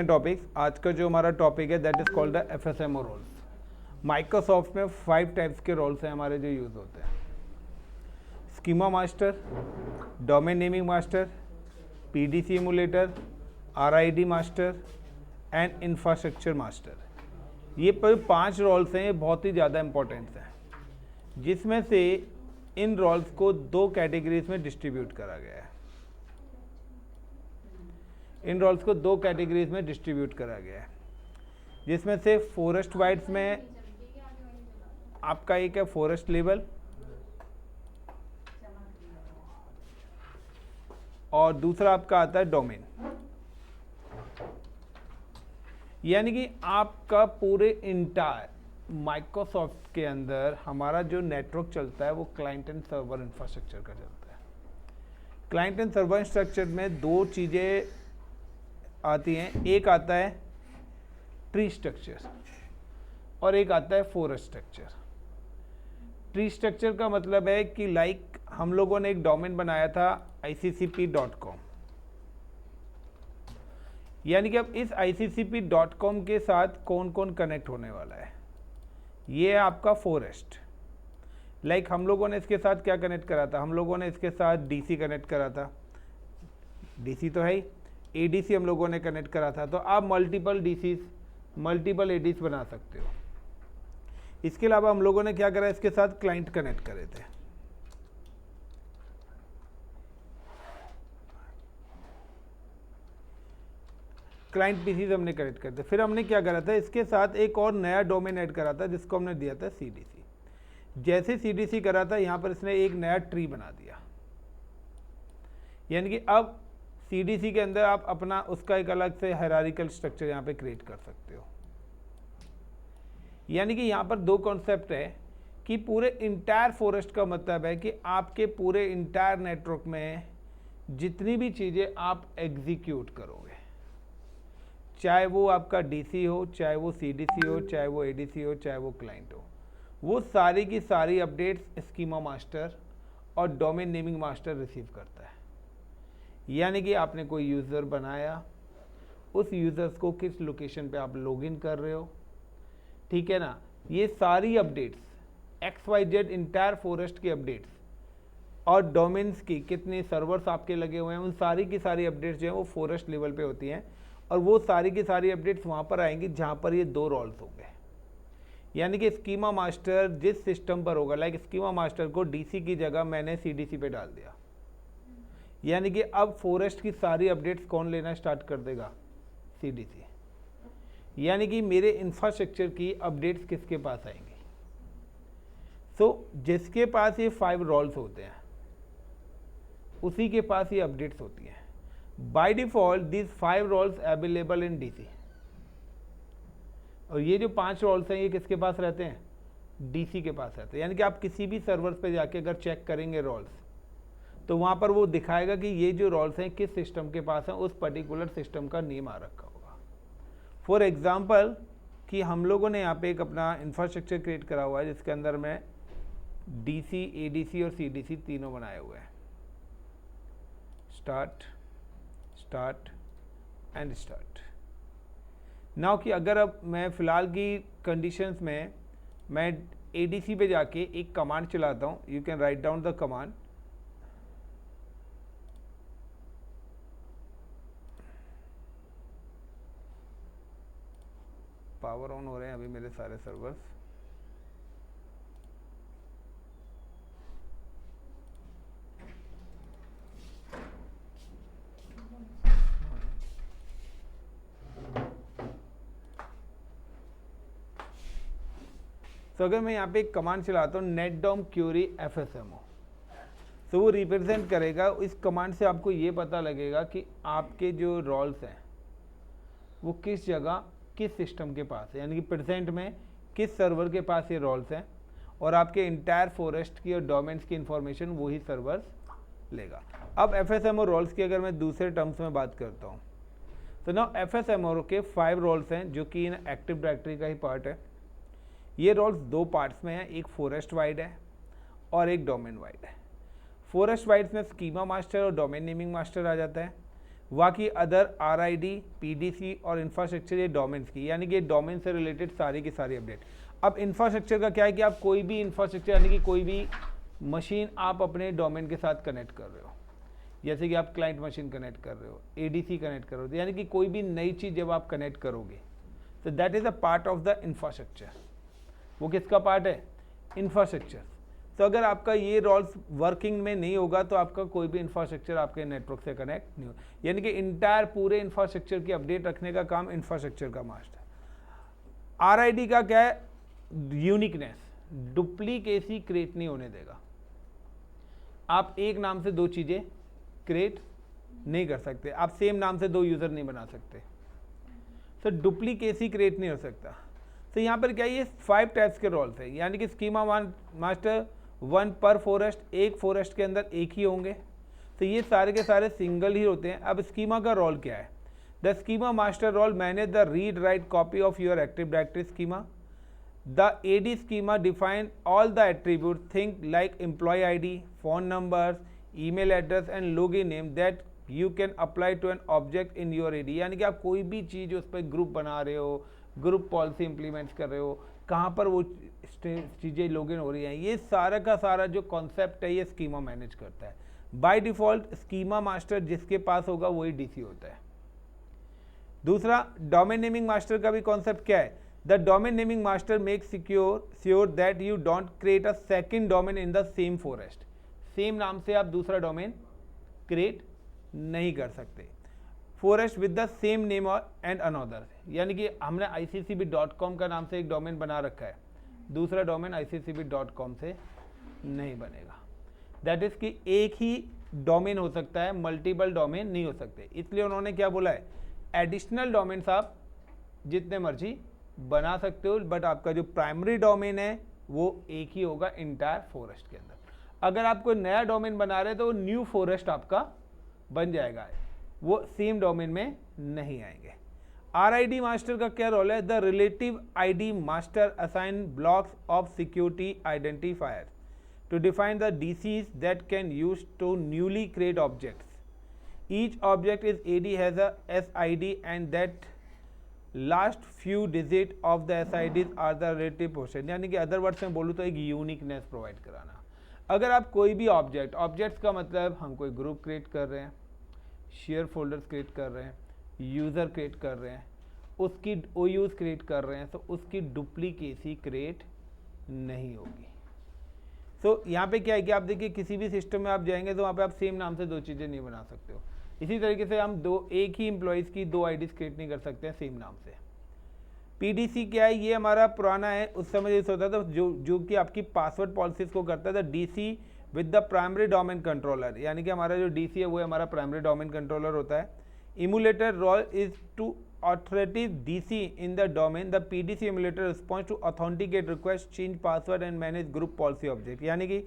Topics आज का जो हमारा टॉपिक है that is called the FSMO roles. Microsoft में 5 टाइप्स के रोल्स हैं हमारे जो यूज़ होते हैं। Schema master, domain naming master, PDC emulator, RID master and infrastructure master. ये 5 रोल्स हैं, ये बहुत ही ज़्यादा इंपॉर्टेंट हैं, जिसमें से इन रोल्स को 2 कैटेगरीज में डिस्ट्रीब्यूट करा गया है। इन रोल्स को 2 कैटेगरीज में डिस्ट्रीब्यूट करा गया है, जिसमें से फॉरेस्ट वाइड्स में आपका एक है फॉरेस्ट लेवल और दूसरा आपका आता है डोमेन। यानी कि आपका पूरे इंटायर माइक्रोसॉफ्ट के अंदर हमारा जो नेटवर्क चलता है वो क्लाइंट एंड सर्वर इंफ्रास्ट्रक्चर का चलता है। क्लाइंट एंड सर्वर इंफ्रास्ट्रक्चर में 2 चीज़ें आती हैं, एक आता है ट्री स्ट्रक्चर और एक आता है फॉरेस्ट स्ट्रक्चर। ट्री स्ट्रक्चर का मतलब है कि लाइक हम लोगों ने एक डोमेन बनाया था iccp.com, यानी कि अब इस iccp.com के साथ कौन कौन कनेक्ट होने वाला है, ये है आपका फॉरेस्ट। लाइक हम लोगों ने इसके साथ क्या कनेक्ट करा था, हम लोगों ने इसके साथ डीसी कनेक्ट करा था, डीसी तो है ही, एडीसी हम लोगों ने कनेक्ट करा था। तो आप मल्टीपल डीसीज मल्टीपल एडीस बना सकते हो। इसके अलावा हम लोगों ने क्या करा, इसके साथ क्लाइंट कनेक्ट करे थे। क्लाइंट पीसीज हमने कनेक्ट करे थे। फिर हमने क्या करा था, इसके साथ एक और नया डोमेन ऐड करा था जिसको हमने दिया था सीडीसी। जैसे सीडीसी करा था, यहाँ पर इसने एक नया ट्री बना दिया, यानी कि अब सीडीसी के अंदर आप अपना उसका एक अलग से हायरार्किकल स्ट्रक्चर यहाँ पे क्रिएट कर सकते हो। यानी कि यहाँ पर 2 कॉन्सेप्ट है कि पूरे इंटायर फॉरेस्ट का मतलब है कि आपके पूरे इंटायर नेटवर्क में जितनी भी चीज़ें आप एग्जीक्यूट करोगे, चाहे वो आपका डीसी हो, चाहे वो सीडीसी हो, चाहे वो एडीसी हो, चाहे वो क्लाइंट हो, वो सारी की सारी अपडेट्स स्कीमा मास्टर और डोमेन नेमिंग मास्टर रिसीव करता है। यानी कि आपने कोई यूज़र बनाया, उस यूज़र्स को किस लोकेशन पे आप लॉगिन कर रहे हो, ठीक है ना, ये सारी अपडेट्स XYZ इंटायर फॉरेस्ट की अपडेट्स और डोमेन्स की कितने सर्वर्स आपके लगे हुए हैं, उन सारी की सारी अपडेट्स जो है वो फॉरेस्ट लेवल पे होती हैं। और वो सारी की सारी अपडेट्स वहाँ पर आएंगी जहाँ पर ये 2 रोल्स होंगे। यानी कि स्कीमा मास्टर जिस सिस्टम पर होगा, लाइक स्कीमा मास्टर को डीसी की जगह मैंने सीडीसी पे डाल दिया, यानी कि अब फॉरेस्ट की सारी अपडेट्स कौन लेना स्टार्ट कर देगा, सीडीसी। यानी कि मेरे इंफ्रास्ट्रक्चर की अपडेट्स किसके पास आएंगी, जिसके पास ये 5 रोल्स होते हैं उसी के पास ये अपडेट्स होती हैं। By default this 5 roles available in DC, और ये जो 5 रोल्स हैं ये किसके पास रहते हैं, डीसी के पास रहते हैं। यानी कि आप किसी भी सर्वर पे जाके अगर चेक करेंगे रोल्स, तो वहाँ पर वो दिखाएगा कि ये जो रोल्स हैं किस सिस्टम के पास हैं, उस पर्टिकुलर सिस्टम का नेम आ रखा होगा। फॉर एग्जांपल कि हम लोगों ने यहाँ पे एक अपना इंफ्रास्ट्रक्चर क्रिएट करा हुआ है जिसके अंदर में डीसी, एडीसी और सीडीसी तीनों बनाए हुए हैं। Start start and start. Now कि अगर अब मैं फ़िलहाल की कंडीशंस में मैं एडीसी पे जाके एक कमांड चलाता हूँ, you can write down the command, power on हो रहे हैं अभी मेरे सारे सर्वर्स। तो अगर मैं यहाँ पे एक कमांड चलाता हूँ netdom query fsmo, तो वो रिप्रेजेंट करेगा, इस कमांड से आपको ये पता लगेगा कि आपके जो रोल्स हैं वो किस जगह किस सिस्टम के पास है, यानी कि प्रेजेंट में किस सर्वर के पास ये रोल्स हैं, और आपके इंटायर फॉरेस्ट की और डोमेन्स की इंफॉर्मेशन वही सर्वर लेगा। अब एफएसएमओ रोल्स की अगर मैं दूसरे टर्म्स में बात करता हूँ, तो ना एफएसएमओ के 5 रोल्स हैं जो कि इन एक्टिव डायरेक्टरी का ही पार्ट है। ये रोल्स 2 पार्ट्स में हैं, एक फॉरेस्ट वाइड है और एक डोमेन वाइड है। फॉरेस्ट वाइड्स में स्कीमा मास्टर और डोमेन नेमिंग मास्टर आ जाता है। बाकी अदर RID, PDC और इंफ्रास्ट्रक्चर ये डोमेन्स की, यानी कि डोमेन से रिलेटेड सारी की सारी अपडेट। अब इंफ्रास्ट्रक्चर का क्या है कि आप कोई भी इंफ्रास्ट्रक्चर यानी कि कोई भी मशीन आप अपने डोमेन के साथ कनेक्ट कर रहे हो, जैसे कि आप क्लाइंट मशीन कनेक्ट कर रहे हो, ADC कनेक्ट कर रहे हो, यानी कि कोई भी नई चीज़ जब आप कनेक्ट करोगे तो that is a part of the infrastructure. वो किसका पार्ट है? इंफ्रास्ट्रक्चर। तो अगर आपका ये रोल्स वर्किंग में नहीं होगा तो आपका कोई भी इंफ्रास्ट्रक्चर आपके नेटवर्क से कनेक्ट नहीं हो, यानी कि इंटायर पूरे इंफ्रास्ट्रक्चर की अपडेट रखने का काम इंफ्रास्ट्रक्चर का मास्टर। RID का क्या है? यूनिकनेस, डुप्लीकेसी क्रिएट नहीं होने देगा। आप एक नाम से दो चीजें क्रिएट नहीं कर सकते, आप सेम नाम से दो यूजर नहीं बना सकते, तो डुप्लीकेसी क्रिएट नहीं हो सकता। तो यहाँ पर क्या ये 5 टाइप्स के रोल्स है, यानी कि स्कीमा मास्टर 1 पर फॉरेस्ट, एक फॉरेस्ट के अंदर एक ही होंगे, तो ये सारे के सारे सिंगल ही होते हैं। अब स्कीमा का रोल क्या है? The schema master role manage the read write copy of your active directory schema. The AD schema define all the attributes, think like employee ID, phone numbers, email address and login name that you can apply to an object in your AD। यानी कि आप कोई भी चीज़ उस पर group बना रहे हो, ग्रुप पॉलिसी इंप्लीमेंट कर रहे हो, कहाँ पर वो चीज़ें लॉगिन हो रही हैं, ये सारा का सारा जो कॉन्सेप्ट है ये स्कीमा मैनेज करता है। बाय डिफ़ॉल्ट स्कीमा मास्टर जिसके पास होगा वही DC होता है। दूसरा, डोमेन नेमिंग मास्टर का भी कॉन्सेप्ट क्या है? The domain naming master makes sure that you don't create a second domain in the same forest। Same नाम से आप दूसरा डोमेन क्रिएट नहीं कर सकते। Forest with the same name and another, यानी कि हमने ICCB.com का नाम से एक डोमेन बना रखा है, दूसरा डोमेन ICCB.com से नहीं बनेगा। दैट इज कि एक ही डोमेन हो सकता है, मल्टीपल डोमेन नहीं हो सकते। इसलिए उन्होंने क्या बोला है? एडिशनल डोमेन्स आप जितने मर्जी बना सकते हो, बट आपका जो प्राइमरी डोमेन है वो एक ही होगा इंटायर फॉरेस्ट के अंदर। अगर आप कोई नया डोमेन बना रहे हैं तो वो न्यू फॉरेस्ट आपका बन जाएगा, वो सेम डोमेन में नहीं आएंगे। RID मास्टर का क्या रोल है? The relative ID master assign blocks of security identifier to define the DCs that can use to newly create objects. Each object is AD has a SID and that last few digit of the SIDs are the relative portion, यानी कि other words में बोलूँ तो एक uniqueness provide कराना। अगर आप कोई भी ऑब्जेक्ट्स का मतलब हम कोई ग्रुप क्रिएट कर रहे हैं, शेयर फोल्डर्स क्रिएट कर रहे हैं, यूज़र क्रिएट कर रहे हैं, उसकी OUs क्रिएट कर रहे हैं, तो उसकी डुप्लीकेसी क्रिएट नहीं होगी। तो यहाँ पे क्या है कि आप देखिए किसी भी सिस्टम में आप जाएंगे तो वहाँ पे आप सेम नाम से दो चीज़ें नहीं बना सकते हो। इसी तरीके से हम एक ही एम्प्लॉयज़ की 2 IDs क्रिएट नहीं कर सकते हैं सेम नाम से। PDC क्या है? ये हमारा पुराना है, उस समय जैसे होता था जो कि आपकी पासवर्ड पॉलिसीज़ को करता था DC with the primary domain controller, यानी कि हमारा जो DC है वो हमारा प्राइमरी डोमेन कंट्रोलर होता है। Emulator role is to authorities DC in the domain। The PDC emulator responds to authenticate request, change password and manage group policy object, यानी कि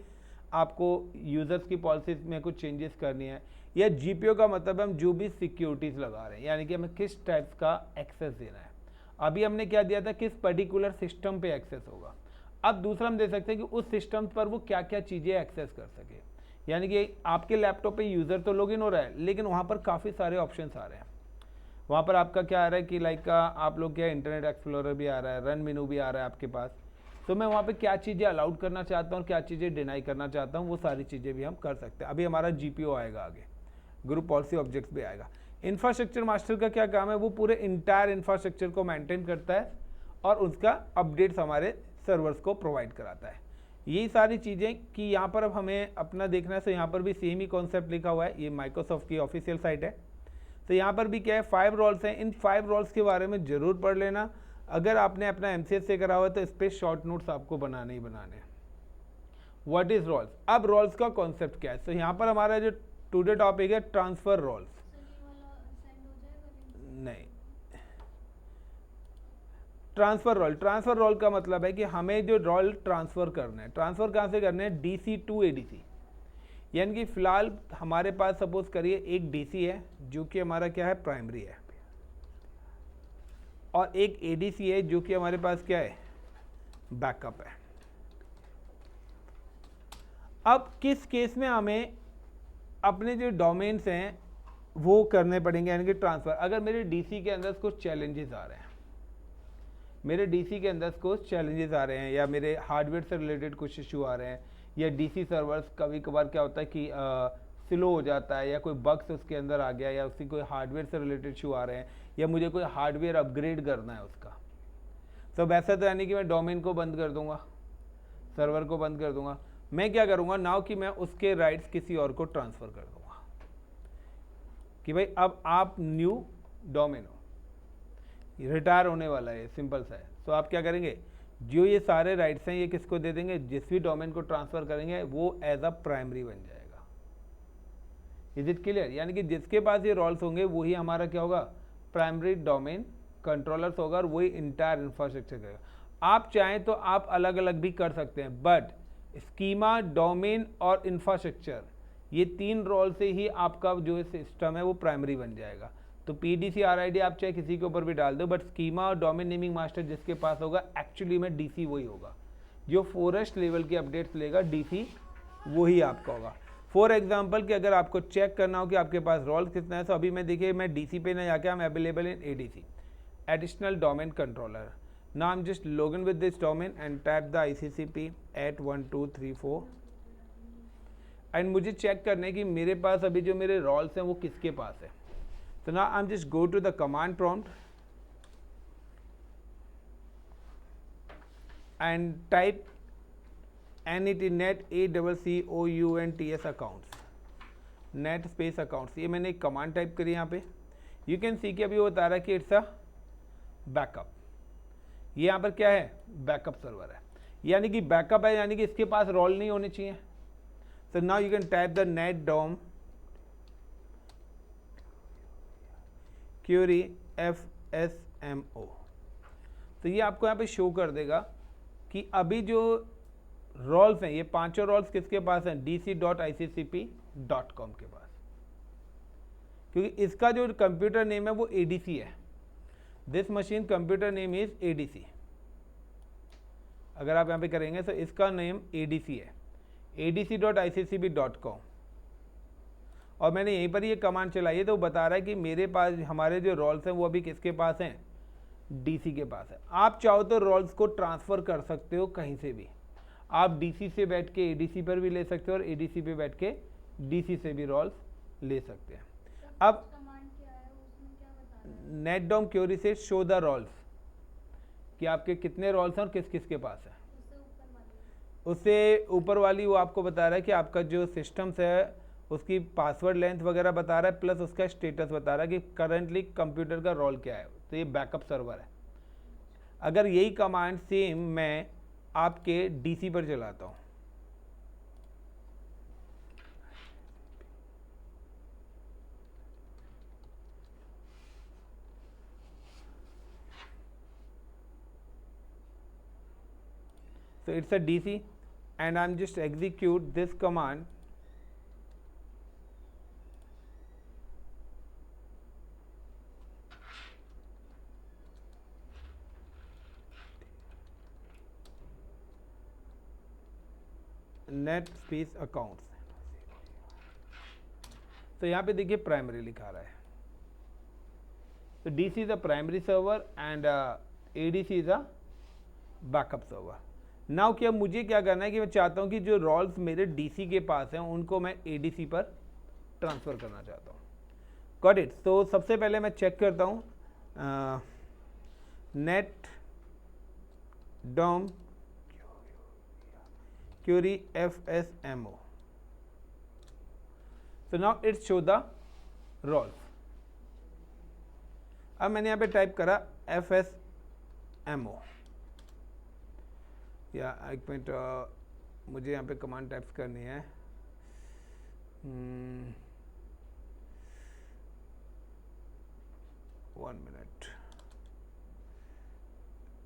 आपको यूज़र्स की पॉलिसीज में कुछ चेंजेस करनी है, या GPO का मतलब हम जो भी सिक्योरिटीज़ लगा रहे हैं, यानी कि हमें किस टाइप का एक्सेस देना है। अभी हमने क्या दिया था? किस पर्टिकुलर सिस्टम पे एक्सेस होगा। अब दूसरा हम दे सकते हैं कि उस सिस्टम पर वो क्या क्या चीज़ें एक्सेस कर सके, यानी कि आपके लैपटॉप पे यूज़र तो लॉगिन हो रहा है लेकिन वहाँ पर काफ़ी सारे ऑप्शंस आ रहे हैं। वहाँ पर आपका क्या आ रहा है कि लाइक आप लोग क्या इंटरनेट एक्सप्लोरर भी आ रहा है, रन मेनू भी आ रहा है आपके पास, तो मैं वहाँ पे क्या चीज़ें अलाउड करना चाहता हूँ, क्या चीज़ें डिनाई करना चाहता हूँ, वो सारी चीज़ें भी हम कर सकते हैं। अभी हमारा GPO आएगा, आगे ग्रुप पॉलिसी ऑब्जेक्ट्स भी आएगा। इंफ्रास्ट्रक्चर मास्टर का क्या काम है? वो पूरे इंटायर इंफ्रास्ट्रक्चर को मेंटेन करता है और उसका अपडेट्स हमारे सर्वर्स को प्रोवाइड कराता है। यही सारी चीज़ें कि यहाँ पर अब हमें अपना देखना है, तो यहाँ पर भी सेम ही कॉन्सेप्ट लिखा हुआ है, ये माइक्रोसॉफ्ट की ऑफिशियल साइट है। तो यहाँ पर भी क्या है? 5 रोल्स हैं। इन 5 रोल्स के बारे में ज़रूर पढ़ लेना। अगर आपने अपना MCS से करा हुआ है तो इस पर शॉर्ट नोट्स आपको बनाने ही बनाने हैं। What is roles? अब रोल्स का कॉन्सेप्ट क्या है? तो यहाँ पर हमारा जो टुडे टॉपिक है ट्रांसफर रोल्स। नहीं, ट्रांसफर रोल का मतलब है कि हमें जो रोल ट्रांसफ़र करना है, ट्रांसफ़र कहाँ से करना है? DC to ADC। यानी कि फ़िलहाल हमारे पास सपोज करिए एक DC है जो कि हमारा क्या है? प्राइमरी है, और एक ADC है जो कि हमारे पास क्या है? बैकअप है। अब किस केस में हमें अपने जो डोमेन्स हैं वो करने पड़ेंगे, यानी कि ट्रांसफ़र। अगर मेरे डीसी के अंदर कुछ चैलेंजेस आ रहे हैं, मेरे डीसी के अंदर कुछ चैलेंजेस आ रहे हैं, या मेरे हार्डवेयर से रिलेटेड कुछ इशू आ रहे हैं, या डीसी सर्वर्स कभी कभार क्या होता है कि स्लो हो जाता है, या कोई बग्स उसके अंदर आ गया, या उसकी कोई हार्डवेयर से रिलेटेड इशू आ रहे हैं, या मुझे कोई हार्डवेयर अपग्रेड करना है उसका, तो वैसा तो यानी कि मैं डोमेन को बंद कर दूंगा, सर्वर को बंद कर दूंगा। मैं क्या करूंगा नाउ कि मैं उसके राइट्स किसी और को ट्रांसफ़र कर दूंगा कि भाई अब आप न्यू डोमेन हो, रिटायर होने वाला है, सिंपल सा है। तो आप क्या करेंगे, जो ये सारे राइट्स हैं ये किसको दे देंगे, जिस भी डोमेन को ट्रांसफ़र करेंगे वो एज अ प्राइमरी बन जाएगा। Is it clear? यानी कि जिसके पास ये रोल्स होंगे वही हमारा क्या होगा, प्राइमरी डोमेन कंट्रोलर्स होगा, और वही इंटायर इंफ्रास्ट्रक्चर करेगा। आप चाहें तो आप अलग अलग भी कर सकते हैं, बट स्कीमा, डोमेन और इंफ्रास्ट्रक्चर, ये 3 रोल से ही आपका जो सिस्टम है वो प्राइमरी बन जाएगा। तो पीडीसी आरआईडी आप चाहे किसी के ऊपर भी डाल दो, बट स्कीमा और डोमेन नेमिंग मास्टर जिसके पास होगा एक्चुअली में डीसी वही होगा, जो फॉरेस्ट लेवल की अपडेट्स लेगा डीसी वही आपका होगा। फॉर एग्जाम्पल कि अगर आपको चेक करना हो कि आपके पास रोल कितना है, तो अभी मैं देखिए मैं डीसी पे ना जाके, I am available in ADC, additional domain controller. Now I'm just login with this domain and type the ICCP @1234 and मुझे चेक करना है कि मेरे पास अभी जो मेरे रोल्स हैं वो किसके पास है। तो ना I am just go to the command prompt and type net ACCOUNTS accounts, net space accounts, ये मैंने एक कमांड टाइप करी यहाँ पे। यू कैन सी कि अभी वो बता रहा है कि इट्स अ बैकअप। ये यहाँ पर क्या है, बैकअप सर्वर है, यानी कि बैकअप है, यानी कि इसके पास रोल नहीं होने चाहिए। So now you can type the net dom query fsmo। तो ये आपको यहाँ पे शो कर देगा कि अभी जो रोल्स हैं, ये 5 रोल्स किसके पास हैं, dc.iccp.com के पास, क्योंकि इसका जो कंप्यूटर नेम है वो एडीसी है। This machine computer name is ADC. अगर आप यहाँ पे करेंगे तो इसका नेम एडीसी है, adc.iccp.com। और मैंने यहीं पर ये कमांड चलाई है, तो बता रहा है कि मेरे पास हमारे जो रोल्स हैं वो अभी किसके पास हैं, डीसी के पास है। आप चाहो तो रोल्स को ट्रांसफ़र कर सकते हो कहीं से भी, आप डीसी से बैठ के एडीसी पर भी ले सकते हो, और एडीसी पे बैठ के डीसी से भी रोल्स ले सकते हैं। अब नेट डॉम क्वेरी से शो द रोल्स, कि आपके कितने रोल्स हैं और किस किस के पास है। उससे ऊपर वाली वो आपको बता रहा है कि आपका जो सिस्टम्स है उसकी पासवर्ड लेंथ वगैरह बता रहा है, प्लस उसका स्टेटस बता रहा है कि करंटली कंप्यूटर का रोल क्या है। तो ये बैकअप सर्वर है। अगर यही कमांड सेम मैं आपके डीसी पर चलाता हूँ, so it's a DC and I'm just execute this command, net space accounts। तो यहाँ पे देखिए प्राइमरी लिखा रहा है, तो DC is a primary server and ADC is a backup server. Now क्या मुझे क्या करना है कि मैं चाहता हूँ कि जो रोल्स मेरे डीसी के पास हैं उनको मैं एडीसी पर ट्रांसफ़र करना चाहता हूँ। Got it. तो सबसे पहले मैं चेक करता हूँ net dom query fsmo। so now it show the roles। अब मैंने यहाँ पे टाइप करा fsmo, या एक मिनट, मुझे यहाँ पे कमांड टाइप्स करनी है। 1 minute,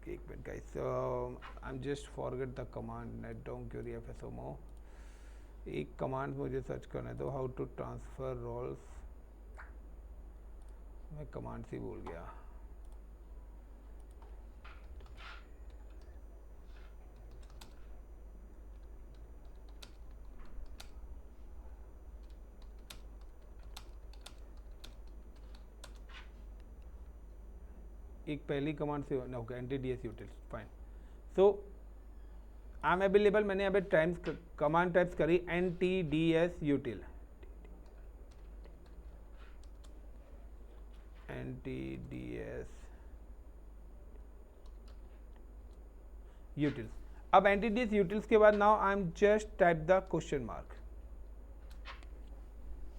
एक minute guys, I am just forget the command net dom query fsmo। एक कमांड मुझे सर्च करने दो, हाउ टू ट्रांसफ़र रोल्स। मैं कमांड से भूल गया। एक पहली कमांड से होगा NTDS utils, fine. So I am available, मैंने यहाँ पे कमांड टाइप्स करी NTDS util, NTDS utils। अब NTDS utils के बाद now I am just type the question mark.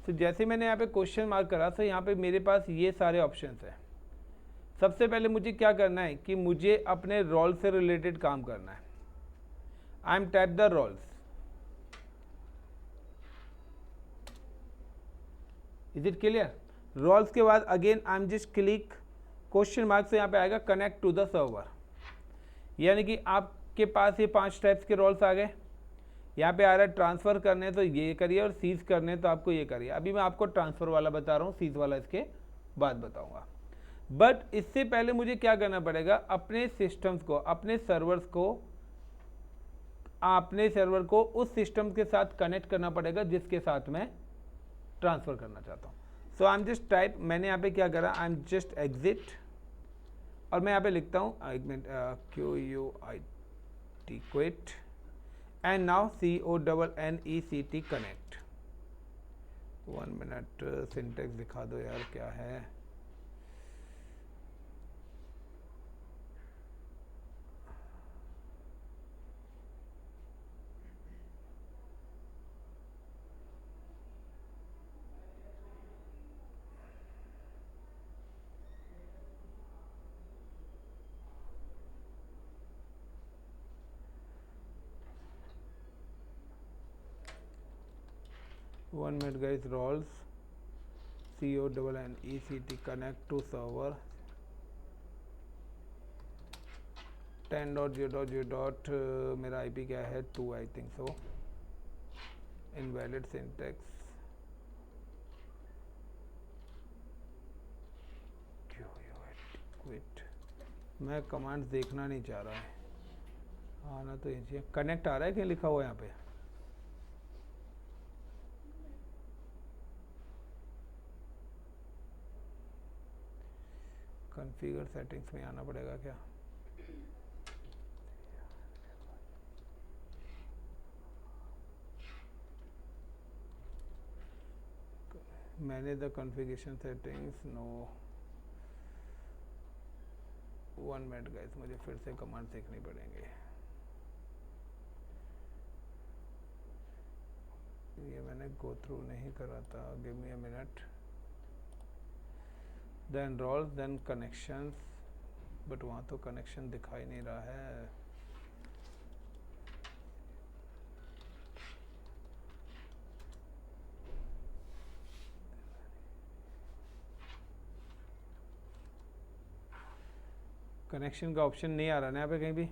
तो जैसे मैंने यहाँ पे क्वेश्चन मार्क करा तो यहाँ पे मेरे पास ये सारे ऑप्शंस हैं। सबसे पहले मुझे क्या करना है कि मुझे अपने रोल से रिलेटेड काम करना है। I am type the roles, is it clear? Roles के बाद again I am just click question mark से यहाँ पे आएगा कनेक्ट टू द सर्वर, यानी कि आपके पास ये 5 टाइप्स के रोल्स आ गए। यहाँ पे आ रहा है ट्रांसफ़र करने तो ये करिए और सीज करने तो आपको ये करिए। अभी मैं आपको ट्रांसफ़र वाला बता रहा हूँ, सीज वाला इसके बाद बताऊँगा। बट इससे पहले मुझे क्या करना पड़ेगा, अपने सिस्टम्स को, अपने सर्वर को उस सिस्टम के साथ कनेक्ट करना पड़ेगा जिसके साथ मैं ट्रांसफ़र करना चाहता हूँ। सो आई एम जस्ट टाइप, मैंने यहाँ पे क्या करा, आई एम जस्ट एग्जिट और मैं यहाँ पे लिखता हूँ एक minute, QUIT quit and now CONNECT connect. 1 minute, syntax दिखा दो यार क्या है। One minute guys, roles CONNECT connect to server 10.0.0. मेरा IP क्या है 2 I think so, invalid syntax, quit। मैं कमांड्स देखना नहीं चाह रहा है, आना तो ये कनेक्ट आ रहा है क्या लिखा हुआ यहाँ पे? कॉन्फ़िगर सेटिंग्स में आना पड़ेगा क्या? Manage the configuration settings, no. 1 minute guys, मुझे फिर से कमांड सीखनी पड़ेंगे। ये मैंने गो थ्रू नहीं करा था, give me a minute. Then roles, then connections, but वहाँ तो कनेक्शन दिखाई नहीं रहा है। कनेक्शन का ऑप्शन नहीं आ रहा ना यहाँ पे कहीं भी।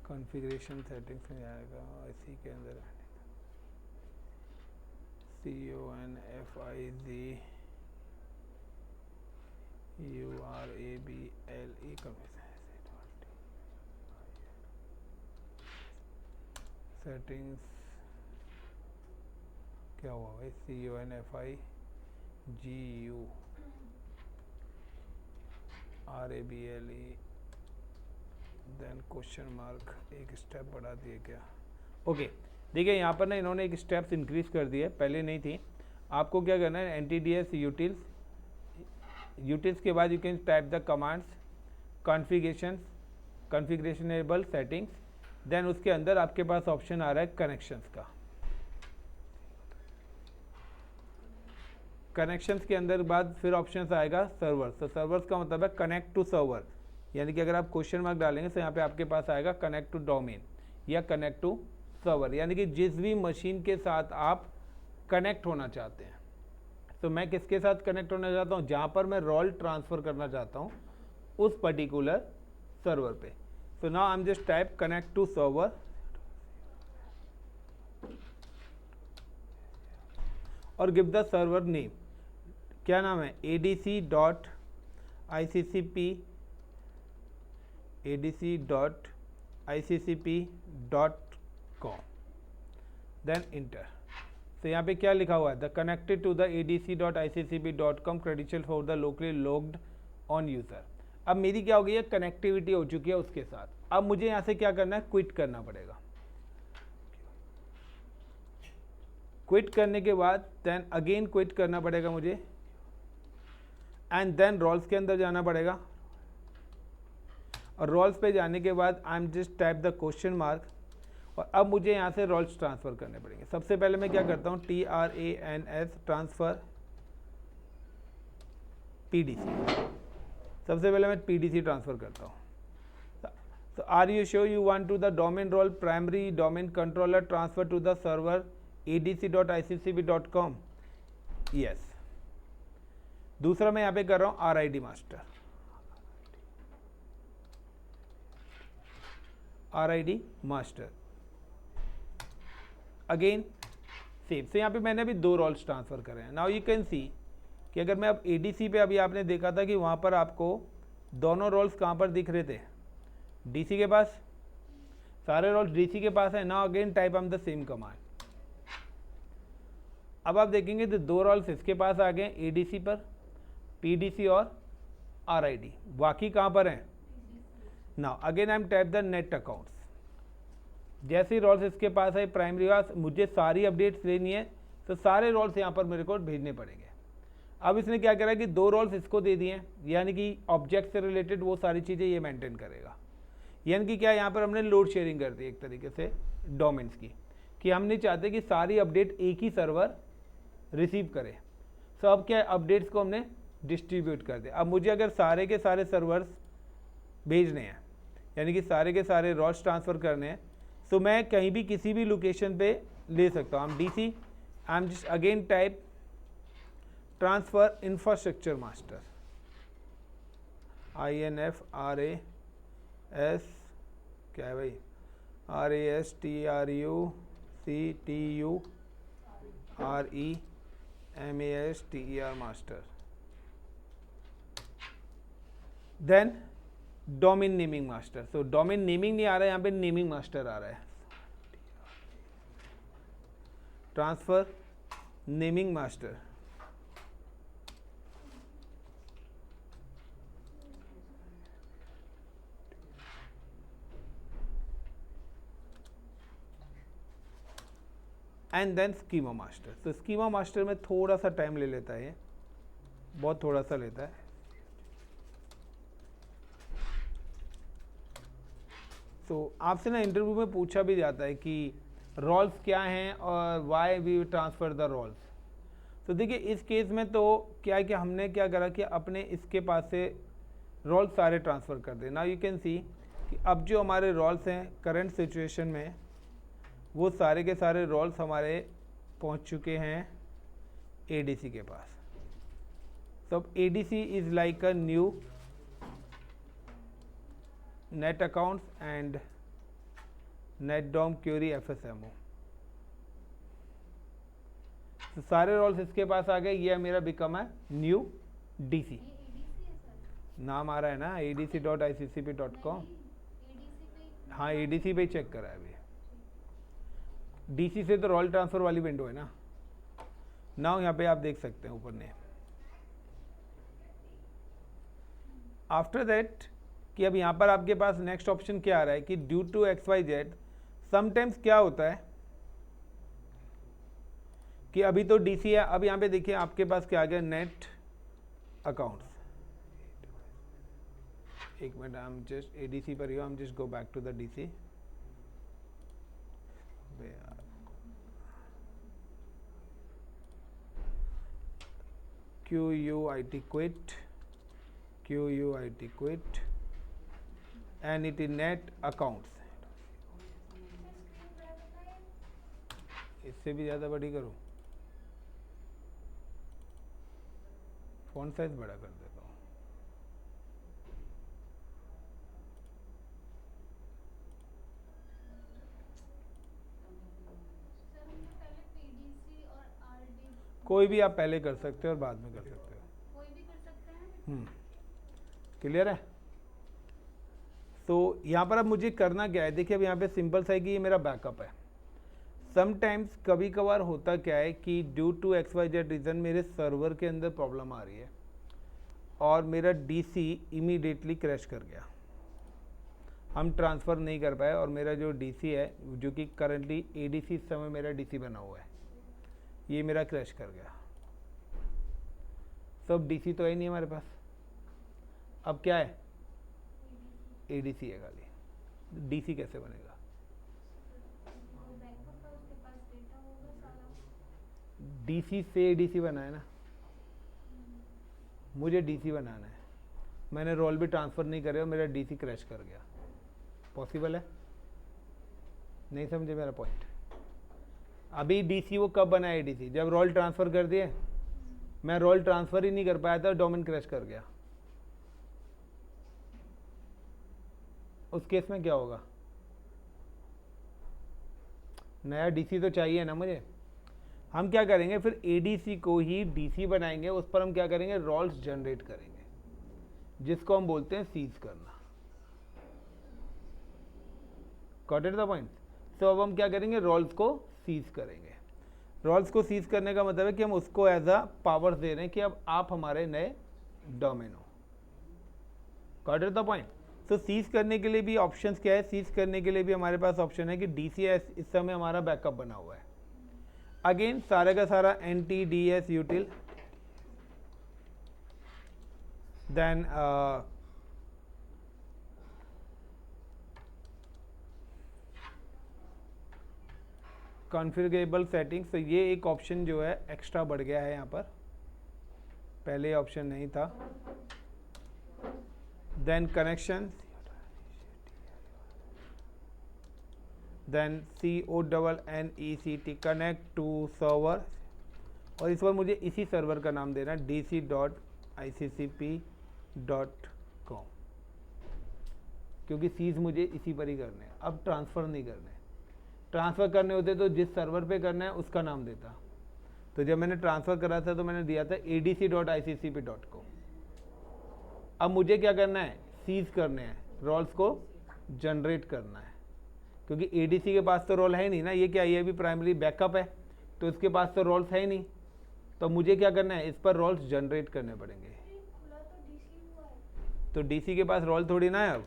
कॉन्फ़िगरेशन सेटिंग्स में आएगा, इसी के अंदर CONFIGURABLE सेटिंग्स क्या हुआ भाई, CONFIGURABLE देन क्वेश्चन मार्क, एक स्टेप बढ़ा दिए क्या? ओके, देखिए यहाँ पर ना इन्होंने एक स्टेप्स इंक्रीज कर दिए, पहले नहीं थी। आपको क्या करना है, NTDS utils के बाद you can type the commands configurationable settings, then उसके अंदर आपके पास ऑप्शन आ रहा है कनेक्शंस का। कनेक्शंस के अंदर बाद फिर ऑप्शन आएगा सर्वर्स। तो सर्वर्स का मतलब है कनेक्ट टू सर्वर, यानी कि अगर आप क्वेश्चन मार्क डालेंगे तो यहाँ पे आपके पास आएगा कनेक्ट टू डोमेन या कनेक्ट टू सर्वर, यानी कि जिस भी मशीन के साथ आप कनेक्ट होना चाहते हैं। तो मैं किसके साथ कनेक्ट होना चाहता हूँ, जहाँ पर मैं रोल ट्रांसफ़र करना चाहता हूँ उस पर्टिकुलर सर्वर पे। So now I am just type connect to server और गिव द सर्वर नेम, क्या नाम है, adc.iccp iccp.com, देन इंटर। तो यहाँ पे क्या लिखा हुआ है, the connected to the adc.iccp.com credential for the locally logged on user. अब मेरी क्या हो गई है, कनेक्टिविटी हो चुकी है उसके साथ। अब मुझे यहाँ से क्या करना है, क्विट करना पड़ेगा। क्विट करने के बाद देन अगेन क्विट करना पड़ेगा मुझे, एंड देन रोल्स के अंदर जाना पड़ेगा, और रोल्स पे जाने के बाद आई am just type the question mark, और अब मुझे यहाँ से रोल्स ट्रांसफ़र करने पड़ेंगे। सबसे पहले मैं क्या करता हूँ, TRANS ट्रांसफ़र PDC, सबसे पहले मैं PDC ट्रांसफ़र करता हूँ। तो are you sure you want to the domain role primary domain controller transfer to the server adc.iccp.com, yes. दूसरा मैं यहाँ पे कर रहा हूँ RID master, RID master again same. तो यहाँ पे मैंने अभी 2 रोल्स ट्रांसफ़र करे हैं। नाउ यू कैन सी कि अगर मैं अब ADC पे, अभी आपने देखा था कि वहाँ पर आपको दोनों रोल्स कहाँ पर दिख रहे थे, DC के पास, सारे रोल्स DC के पास है। Now again type on the same command. अब आप देखेंगे तो 2 रोल्स इसके पास आ गए ADC पर, PDC और RID, बाकी कहाँ पर हैं। Now again I am type the net accounts. जैसे ही रोल्स इसके पास है प्राइमरी वास, मुझे सारी अपडेट्स लेनी है, तो सारे रोल्स यहाँ पर मेरे को भेजने पड़ेंगे। अब इसने क्या करा कि 2 रोल्स इसको दे दिए हैं, यानी कि ऑब्जेक्ट से रिलेटेड वो सारी चीज़ें ये मेंटेन करेगा। यानी कि क्या, यहाँ पर हमने लोड शेयरिंग कर दी एक तरीके से डोमेन्स की, कि हम नहीं चाहते कि सारी अपडेट एक ही सर्वर रिसीव करे। सो अब क्या, अपडेट्स को हमने डिस्ट्रीब्यूट कर दिया। अब मुझे अगर सारे के सारे सर्वर्स भेजने हैं, यानी कि सारे के सारे रोल्स ट्रांसफ़र करने हैं, तो मैं कहीं भी किसी भी लोकेशन पे ले सकता हूँ। DC I am just again type transfer infrastructure master, INFRAS, क्या है भाई, RASTRUCTUREMASTER master. Then domain naming master. So domain naming नहीं आ रहा है यहाँ पे, नेमिंग मास्टर आ रहा है। Transfer naming master, and then schema master. तो स्कीमा मास्टर में थोड़ा सा टाइम ले लेता है, ये बहुत थोड़ा सा लेता है। तो आपसे ना इंटरव्यू में पूछा भी जाता है कि रोल्स क्या हैं और why we transfer the roles. तो देखिए इस केस में तो क्या है कि हमने क्या करा कि अपने इसके पास से रोल्स सारे ट्रांसफ़र कर दे। नाउ यू कैन सी कि अब जो हमारे रोल्स हैं करंट सिचुएशन में, वो सारे के सारे रोल्स हमारे पहुंच चुके हैं ADC के पास। तो अब ADC is like a new net accounts and NetDom query FSMO। तो सारे रोल्स इसके पास आ गए, ये मेरा बिकम है न्यू DC। नाम आ रहा है ना adc.iccp.com। हाँ ADC पे चेक करा है अभी। DC से तो रोल ट्रांसफ़र वाली विंडो है ना। नाउ यहाँ पे आप देख सकते हैं ऊपर ने। आफ्टर दैट कि अब यहाँ पर आपके पास नेक्स्ट ऑप्शन क्या आ रहा है कि ड्यू टू XYZ समटाइम्स क्या होता है कि अभी तो DC है। अब यहाँ पे देखिए आपके पास क्या आ गया, नेट अकाउंट्स। एक minute, I am just ADC पर ही, I am just go back to the DC। QUIT quit and it is net accounts। इससे भी ज़्यादा बड़ी करूँ, फॉन्ट साइज बड़ा कर देता हूँ। कोई भी आप पहले कर सकते हो और बाद में कर सकते हो, कोई भी कर सकते हैं। क्लियर है। तो यहाँ पर अब मुझे करना क्या है, देखिए अब यहाँ पे सिंपल सा है कि ये मेरा बैकअप है। समटाइम्स कभी कभार होता क्या है कि ड्यू टू XYZ रीज़न मेरे सर्वर के अंदर प्रॉब्लम आ रही है और मेरा DC इमीडिएटली क्रैश कर गया, हम ट्रांसफ़र नहीं कर पाए और मेरा जो DC है, जो कि करंटली ADC इस समय मेरा DC बना हुआ है, ये मेरा क्रैश कर गया। सब DC तो है नहीं हमारे पास, अब क्या है, ADC है खाली। DC कैसे बनेगा? DC से ADC बना है ना, मुझे DC बनाना है, मैंने रोल भी ट्रांसफ़र नहीं करे और मेरा DC क्रैश कर गया। पॉसिबल है? नहीं समझे मेरा पॉइंट? अभी DC वो कब बना है ADC? जब रोल ट्रांसफ़र कर दिए, मैं रोल ट्रांसफ़र ही नहीं कर पाया था, डोमेन क्रैश कर गया। उस केस में क्या होगा? नया DC तो चाहिए ना मुझे। हम क्या करेंगे फिर, ADC को ही DC बनाएंगे, उस पर हम क्या करेंगे, रोल्स जनरेट करेंगे, जिसको हम बोलते हैं सीज करना। Got it the point? तो अब हम क्या करेंगे, रोल्स को सीज करेंगे। रोल्स को सीज करने का मतलब है कि हम उसको एज अ पावर्स दे रहे हैं कि अब आप हमारे नए डोमेन हो। Got it the point? तो सीज करने के लिए भी ऑप्शंस क्या है, सीज करने के लिए भी हमारे पास ऑप्शन है कि DCS इस समय हमारा बैकअप बना हुआ है। अगेन सारे का सारा NTDS util, देन कॉन्फ़िगरेबल सेटिंग्स। तो ये एक ऑप्शन जो है एक्स्ट्रा बढ़ गया है यहाँ पर, पहले ऑप्शन नहीं था। Then connection, then CONNECT connect to server, और इस बार मुझे इसी सर्वर का नाम देना है dc.iccp.com, क्योंकि सीज मुझे इसी पर ही करने हैं, अब ट्रांसफ़र नहीं करने। ट्रांसफ़र करने होते तो जिस सर्वर पे करना है उसका नाम देता। तो जब मैंने ट्रांसफ़र करा था तो मैंने दिया था adc.iccp.com। अब मुझे क्या करना है, सीज करने हैं, रोल्स को जनरेट करना है, क्योंकि ADC के पास तो रोल है नहीं ना, ये क्या, ये भी प्राइमरी बैकअप है, तो इसके पास तो रोल्स है ही नहीं। तो मुझे क्या करना है, इस पर रोल्स जनरेट करने पड़ेंगे। तो DC के पास रोल थोड़ी ना है, अब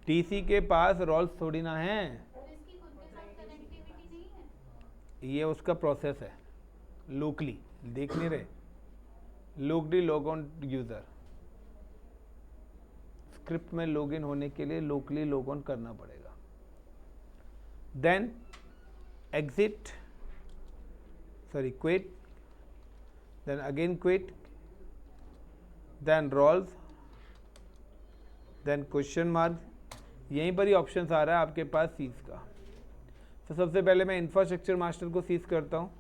DC के पास रोल्स थोड़ी ना है, ये उसका प्रोसेस है। लोकली देख नहीं रहे, locally log on user, script में लॉगिन होने के लिए लोकली लॉग ऑन करना पड़ेगा। Then exit, sorry quit, then again quit, then roles, then question mark. यहीं पर ही ऑप्शन आ रहा है आपके पास सीज का। तो सबसे पहले मैं इंफ्रास्ट्रक्चर मास्टर को सीज करता हूँ।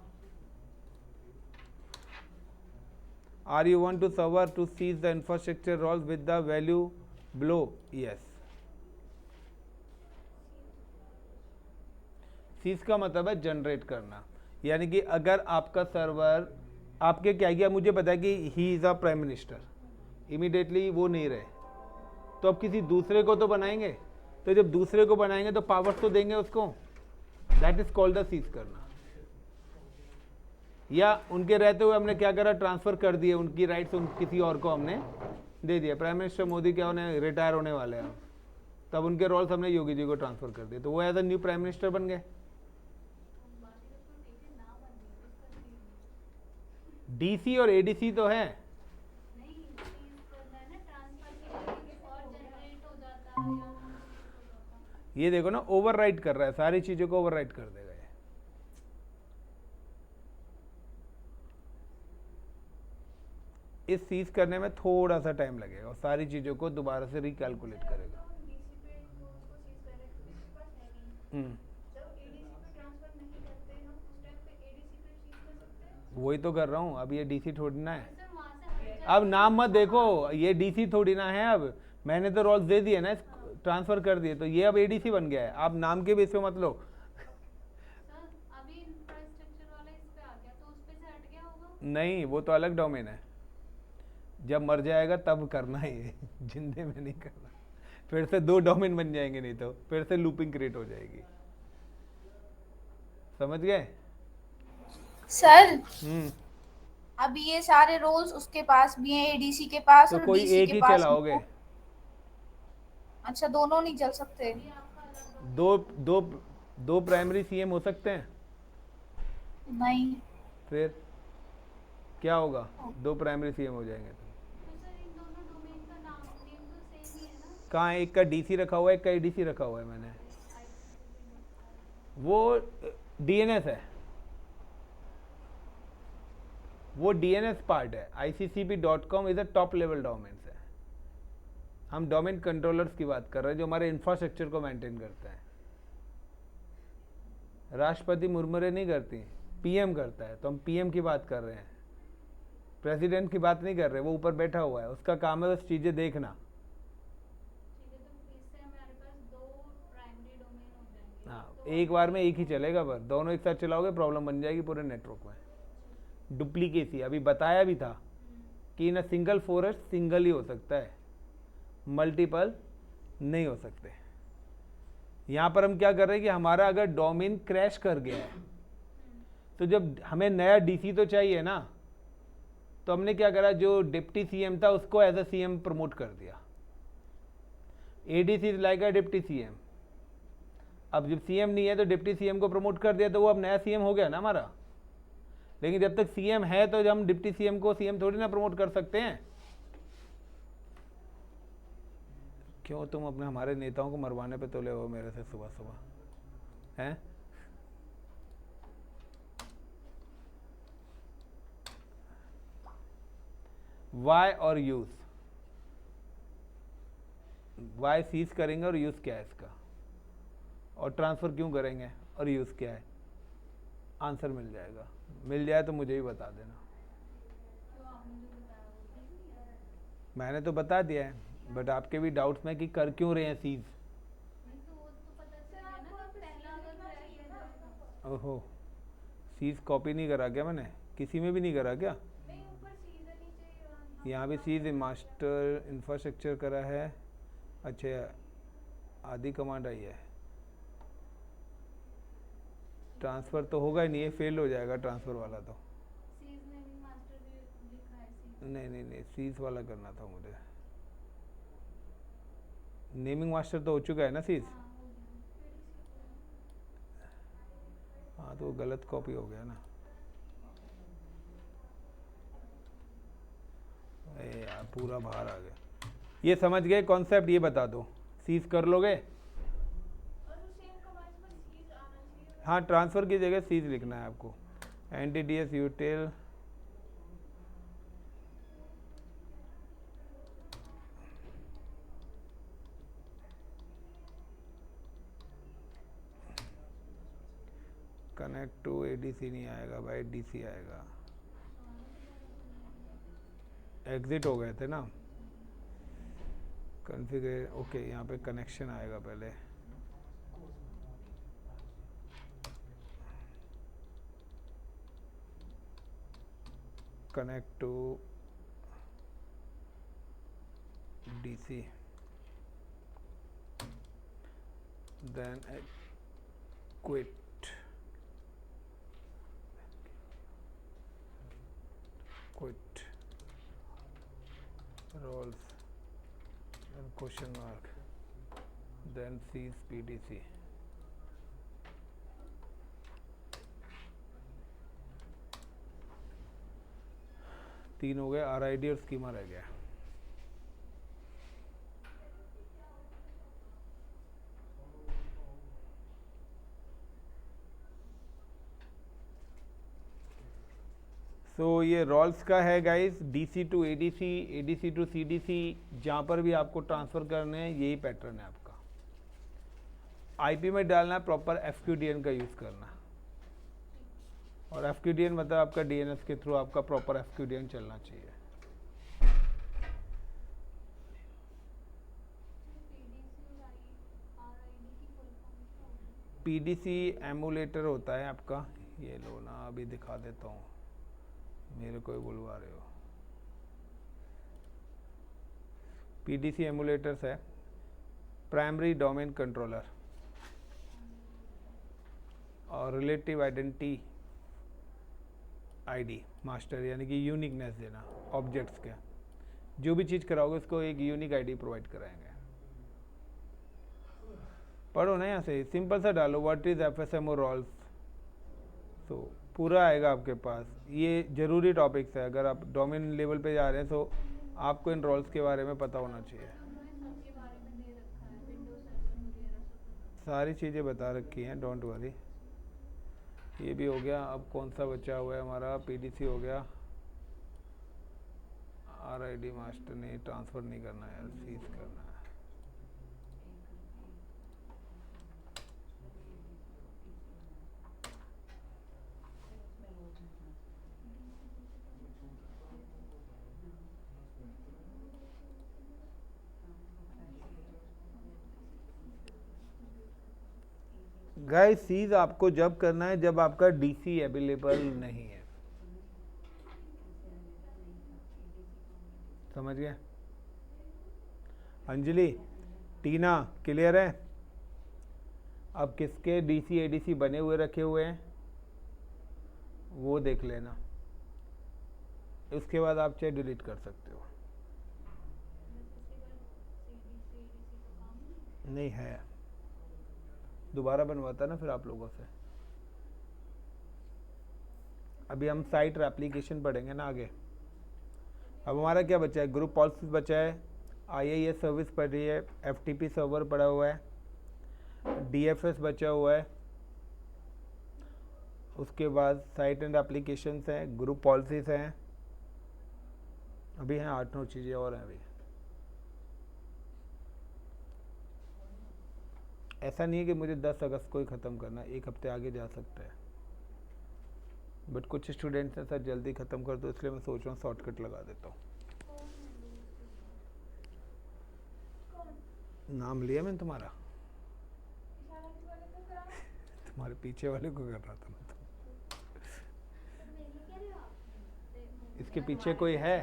Are you want to server to seize the infrastructure roles with the value below? Yes. Seize का मतलब है जनरेट करना, यानी कि अगर आपका सर्वर आपके क्या किया, मुझे पता है कि he is a prime minister, immediately वो नहीं रहे, तो अब किसी दूसरे को तो बनाएंगे, तो जब दूसरे को बनाएंगे तो पावर्स तो देंगे उसको, that is called the seize करना। या उनके रहते हुए हमने क्या करा, ट्रांसफर कर दिए उनकी राइट्स, किसी और को हमने दे दिया। प्राइम मिनिस्टर मोदी क्या होने, रिटायर होने वाले हैं, तब उनके रोल्स हमने योगी जी को ट्रांसफर कर दिए, तो वो as a new prime minister बन गए। DC और ADC तो है, ये देखो ना, ओवरराइट कर रहा है, सारी चीजों को ओवरराइट कर देगा ये। इस सीज करने में थोड़ा सा टाइम लगेगा और सारी चीजों को दोबारा से रिकैलकुलेट करेगा। वही तो कर रहा हूँ, अब ये DC थोड़ी ना है। अब नाम मत देखो, ये DC थोड़ी ना है, अब मैंने तो रोल्स दे दिए ना, ट्रांसफर कर दिए, तो ये अब ADC बन गया है। आप नाम के बेस पे मत लो। अभी इंफ्रास्ट्रक्चर वाला इस पे आ गया, तो उस पे से हट गया होगा? नहीं, वो तो अलग डोमेन है। जब मर जाएगा तब करना है ये, जिंदे में नहीं करना। फिर से 2 डोमेन बन जाएंगे, नहीं तो फिर से लूपिंग क्रिएट हो जाएगी। समझ गए सर? हम्म। अभी ये सारे रोल्स उसके पास भी हैं, एडीसी के पास तो और कोई डीसी एक के ही पास चलाओगे? उनको। अच्छा, दोनों नहीं चल सकते? दो दो दो प्राइमरी सीएम हो सकते हैं? नहीं। फिर क्या होगा? 2 प्राइमरी सीएम हो जाएंगे तो कहाँ? एक का डीसी रखा हुआ है, एक का एडीसी रखा हुआ है मैंने। वो डीएनएस है, वो डीएनएस पार्ट है। ICCP.com is a top level domain है। हम डोमेन कंट्रोलर्स की बात कर रहे हैं जो हमारे इंफ्रास्ट्रक्चर को मेंटेन करते हैं। राष्ट्रपति मुर्मुरे नहीं करती, पीएम करता है। तो हम पीएम की बात कर रहे हैं, प्रेसिडेंट की बात नहीं कर रहे। वो ऊपर बैठा हुआ है, उसका काम है बस चीजें देखना। हाँ, एक बार में एक ही चलेगा, पर दोनों एक साथ चलाओगे प्रॉब्लम बन जाएगी पूरे नेटवर्क में। डुप्लीकेसी अभी बताया भी था कि इन सिंगल फॉरेस्ट सिंगल ही हो सकता है, मल्टीपल नहीं हो सकते। यहां पर हम क्या कर रहे हैं कि हमारा अगर डोमेन क्रैश कर गया है तो जब हमें नया डीसी तो चाहिए ना, तो हमने क्या करा, जो डिप्टी सीएम था उसको एज अ सीएम प्रमोट कर दिया। एडीसी लाइक अ डिप्टी सीएम। अब जब सीएम नहीं है तो डिप्टी सीएम को प्रमोट कर दिया, तो वो अब नया सीएम हो गया ना हमारा। लेकिन जब तक सीएम है तो हम डिप्टी सीएम को सीएम थोड़ी ना प्रमोट कर सकते हैं। क्यों तुम अपने हमारे नेताओं को मरवाने पे तुले हो मेरे से सुबह सुबह हैं? वाई और यूज, वाई सीज करेंगे और यूज क्या है इसका, और ट्रांसफर क्यों करेंगे और यूज क्या है? आंसर मिल जाएगा, मिल जाए तो मुझे भी बता देना। मैंने तो बता दिया है, बट आपके भी डाउट्स में कि कर क्यों रहे हैं सीज। ओहो, सीज कॉपी नहीं करा क्या मैंने? किसी में भी नहीं करा क्या? यहाँ भी सीज मास्टर इंफ्रास्ट्रक्चर करा है। अच्छा, आधी कमांड आई है। ट्रांसफ़र तो होगा ही नहीं, ये फेल हो जाएगा ट्रांसफ़र वाला तो। नहीं नहीं नहीं, सीज वाला करना था मुझे। नेमिंग मास्टर तो हो चुका है ना सीज। हाँ, तो गलत कॉपी हो गया ना। यार पूरा बाहर आ गया। ये समझ गए कॉन्सेप्ट? ये बता दो, सीज कर लोगे? हाँ, ट्रांसफ़र की जगह सीज लिखना है आपको। NTDS यूटेल कनेक्ट टू ADC नहीं आएगा भाई, DC आएगा। एग्जिट हो गए थे ना। कॉन्फ़िगर, ओके, यहाँ पे कनेक्शन आएगा पहले। Connect to DC, then quit, roles, then question mark, then cease PDC। तीन हो गए, RID और स्कीमा रह गया। सो ये रोल्स का है guys, DC to ADC, ADC to CDC। जहाँ पर भी आपको ट्रांसफ़र करने हैं यही पैटर्न है आपका। IP में डालना है, प्रॉपर FQDN का यूज़ करना। और FQDN मतलब आपका DNS के थ्रू आपका प्रॉपर FQDN चलना चाहिए। PDC एमुलेटर होता है आपका। ये लो ना, अभी दिखा देता हूँ, मेरे को ही बुलवा रहे हो। पीडीसी एमुलेटर्स है, प्राइमरी डोमेन कंट्रोलर और रिलेटिव आइडेंटिटी आईडी मास्टर, यानी कि यूनिकनेस देना ऑब्जेक्ट्स के। जो भी चीज़ कराओगे उसको एक यूनिक आईडी प्रोवाइड कराएंगे। पढ़ो ना यहाँ से, सिंपल सा डालो व्हाट इज एफएसएमओ रोल्स, तो पूरा आएगा आपके पास। ये ज़रूरी टॉपिक्स है, अगर आप डोमेन लेवल पे जा रहे हैं तो आपको इन रोल्स के बारे में पता होना चाहिए। सारी चीज़ें बता रखी हैं, डोंट वरी। ये भी हो गया। अब कौन सा बचा हुआ है हमारा? पीडीसी हो गया, आरआईडी मास्टर नहीं, ट्रांसफ़र नहीं करना है, सीज करना है। गाइस सीज आपको जब करना है जब आपका डीसी अवेलेबल नहीं है, समझ गए? अंजलि, टीना, क्लियर है? अब किसके डीसी एडीसी बने हुए रखे हुए हैं वो देख लेना, उसके बाद आप चाहे डिलीट कर सकते हो। नहीं है, दोबारा बनवाता ना फिर आप लोगों से। अभी हम साइट और एप्लीकेशन पढ़ेंगे ना आगे। अब हमारा क्या बचा है? ग्रुप पॉलिसी बचा है, आईआईएस सर्विस पड़ी है, एफटीपी सर्वर पड़ा हुआ है, डीएफएस बचा हुआ है, उसके बाद साइट एंड एप्लीकेशंस हैं, ग्रुप पॉलिसीज हैं, अभी हैं 8-9 चीज़ें और हैं अभी। ऐसा नहीं है कि मुझे 10 अगस्त को ही ख़त्म करना, एक हफ्ते आगे जा सकता है, बट कुछ स्टूडेंट्स ने सर जल्दी ख़त्म कर दो, इसलिए मैं सोच रहा हूँ शॉर्टकट लगा देता हूँ। नाम लिया मैंने तुम्हारा? तुम्हारे पीछे वाले को कर रहा था मैं तो। इसके पीछे कोई है?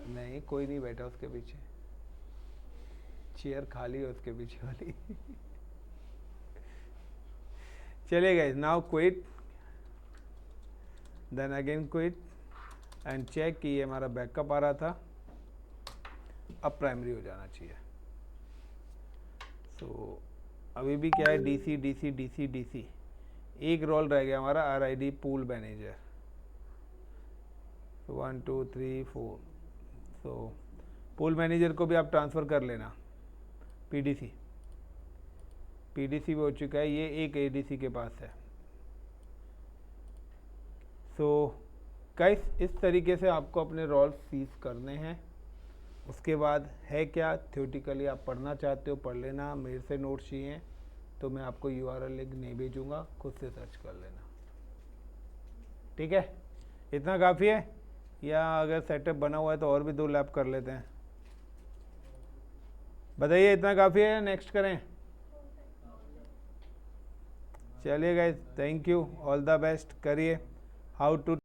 नहीं, कोई नहीं बैठा उसके पीछे, चेयर खाली है उसके पीछे वाली। चलिए guys, now quit, then again quit and check कि ये हमारा बैकअप आ रहा था, अब प्राइमरी हो जाना चाहिए। सो अभी भी क्या है? डीसी डीसी डीसी डीसी, एक रोल रह गया हमारा आरआईडी पूल मैनेजर। 1 2 3 4, सो पूल मैनेजर को भी आप ट्रांसफ़र कर लेना। पीडीसी भी हो चुका है, ये एक एडीसी के पास है। सो गाइस, इस तरीके से आपको अपने रोल सीज करने हैं। उसके बाद है क्या, थ्योरेटिकली आप पढ़ना चाहते हो पढ़ लेना, मेरे से नोट्स चाहिए तो मैं आपको यूआरएल लिंक नहीं भेजूंगा, खुद से सर्च कर लेना, ठीक है? इतना काफ़ी है, या अगर सेटअप बना हुआ है तो और भी 2 लैब कर लेते हैं? बताइए, इतना काफ़ी है या नेक्स्ट करें? चलिए guys, thank you, all the best, करिए हाउ टू